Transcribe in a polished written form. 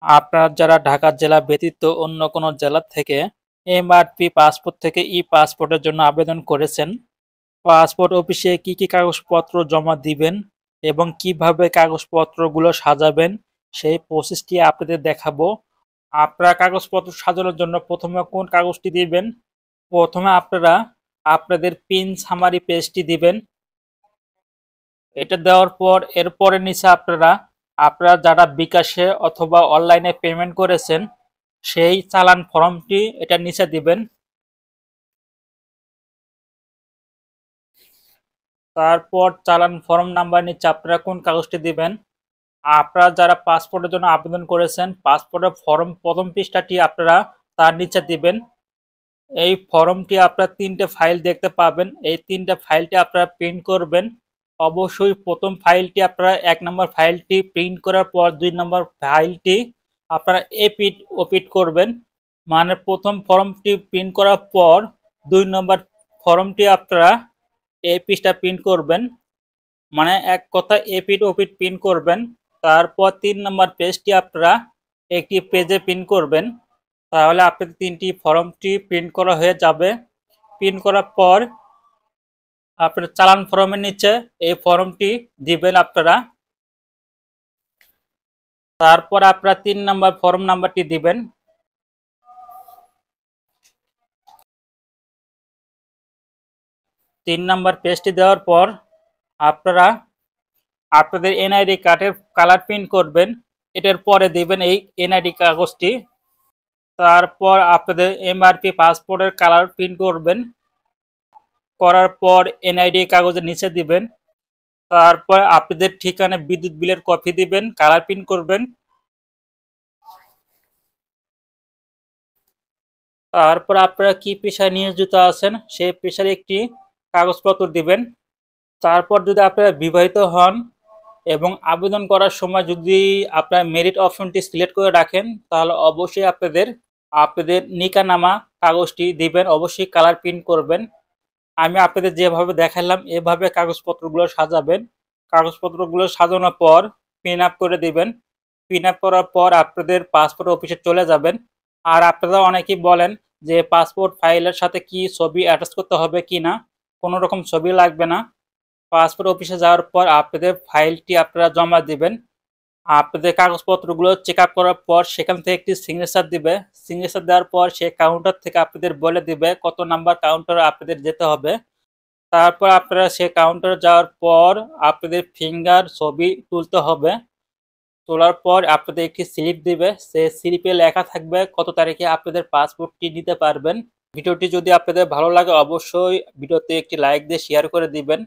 আপনারা যারা ঢাকা জেলা ব্যতীত অন্য কোনো জেলা থেকে এমআরপি পাসপোর্ট থেকে ই পাসপোর্টের জন্য আবেদন করেছেন, পাসপোর্ট অফিসে কি কি কাগজপত্র জমা দিবেন এবং কিভাবে কাগজপত্রগুলো সাজাবেন সেই প্রসেসটি আপনাদের দেখাবো। আপনারা কাগজপত্র সাজানোর জন্য প্রথমে কোন কাগজটি দিবেন? প্রথমে আপনারা আপনাদের পিন সামারি পেজটি দিবেন। এটা দেওয়ার পর এরপরে নিচে আপনারা যারা বিকাশে অথবা অনলাইনে পেমেন্ট করেছেন সেই চালান ফর্মটি এটা নিচে দিবেন। তারপর চালান ফর্ম নাম্বার নিচে আপনারা কোন কাগজটি দিবেন? আপনারা যারা পাসপোর্টের জন্য আবেদন করেছেন পাসপোর্টের ফর্ম প্রথম পৃষ্ঠাটি আপনারা তার নিচে দিবেন। এই ফর্মটি আপনারা 3টে ফাইল দেখতে পাবেন। এই 3টে ফাইলটি আপনারা প্রিন্ট করবেন। অবশ্যই প্রথম ফাইলটি আপনারা 1 নম্বর ফাইলটি প্রিন্ট করার পর 2 নম্বর ফাইলটি আপনারা এপিট ওপিট করবেন। মানে প্রথম ফর্মটি প্রিন্ট করার পর 2 নম্বর ফর্মটি আপনারা এই পৃষ্ঠা প্রিন্ট করবেন। মানে এক কথা এপিট ওপিট প্রিন্ট করবেন। তারপর 3 নম্বর পেজটি আপনারা একটি পেজে প্রিন্ট করবেন। তাহলে আপনাদের 3টি ফর্মটি প্রিন্ট করা হয়ে যাবে। প্রিন্ট করার পর আপনার চালান ফর্মের নিচে এই ফর্মটি দিবেন আপনারা। তারপর আপনারা 3 নম্বর ফর্ম নাম্বারটি দিবেন। 3 নম্বর পেজটি দেওয়ার পর আপনারা আপনাদের এনআইডি কার্ডের কালার প্রিন্ট করবেন। এটার পরে দিবেন এই এনআইডি কাগজটি। তারপর আপনাদের এমআরপি পাসপোর্টের কালার প্রিন্ট করবেন। করার পর এনআইডি কাগজের নিচে দিবেন। তারপর আপনাদের ঠিকানা বিদ্যুৎ বিলের কপি দিবেন, কালার প্রিন্ট করবেন। তারপর আপনারা কি পেশায় নিয়োজিত আছেন সেই পেশার একটি কাগজপত্র দিবেন। তারপর যদি আপনারা বিবাহিত হন এবং আবেদন করার সময় যদি আপনারা মেরিট অপশনটি সিলেক্ট করে রাখেন তাহলে অবশ্যই আপনাদের নিকানামা কাগজটি দিবেন। অবশ্যই কালার প্রিন্ট করবেন। আমি আপনাদের যেভাবে দেখালাম এভাবে কাগজপত্রগুলো সাজাবেন। কাগজপত্রগুলো সাজানোর পর পিন আপ করে দিবেন। পিন আপ করার পর আপনাদের পাসপোর্ট অফিসে চলে যাবেন। আর আপনারা অনেকেই বলেন যে পাসপোর্ট ফাইলের সাথে কি ছবি অ্যাটাচ করতে হবে কি না। কোনো রকম ছবি লাগবে না। পাসপোর্ট অফিসে যাওয়ার পর আপনাদের ফাইলটি আপনারা জমা দিবেন। আপনাদের কাগজপত্রগুলো চেক আপ করার পর সেখান থেকে একটি সিগনেচার দিবে। সিগনেচার দেওয়ার পর সে কাউন্টার থেকে আপনাদের বলে দিবে কত নাম্বার কাউন্টারে আপনাদের যেতে হবে। তারপর আপনারা সে কাউন্টারে যাওয়ার পর আপনাদের ফিঙ্গার ছবি তুলতে হবে। তোলার পর আপনাদের একটি স্লিপ দিবে। সেই স্লিপে লেখা থাকবে কত তারিখে আপনাদের পাসপোর্টটি নিতে পারবেন। ভিডিওটি যদি আপনাদের ভালো লাগে অবশ্যই ভিডিওতে একটি লাইক দিয়ে শেয়ার করে দিবেন।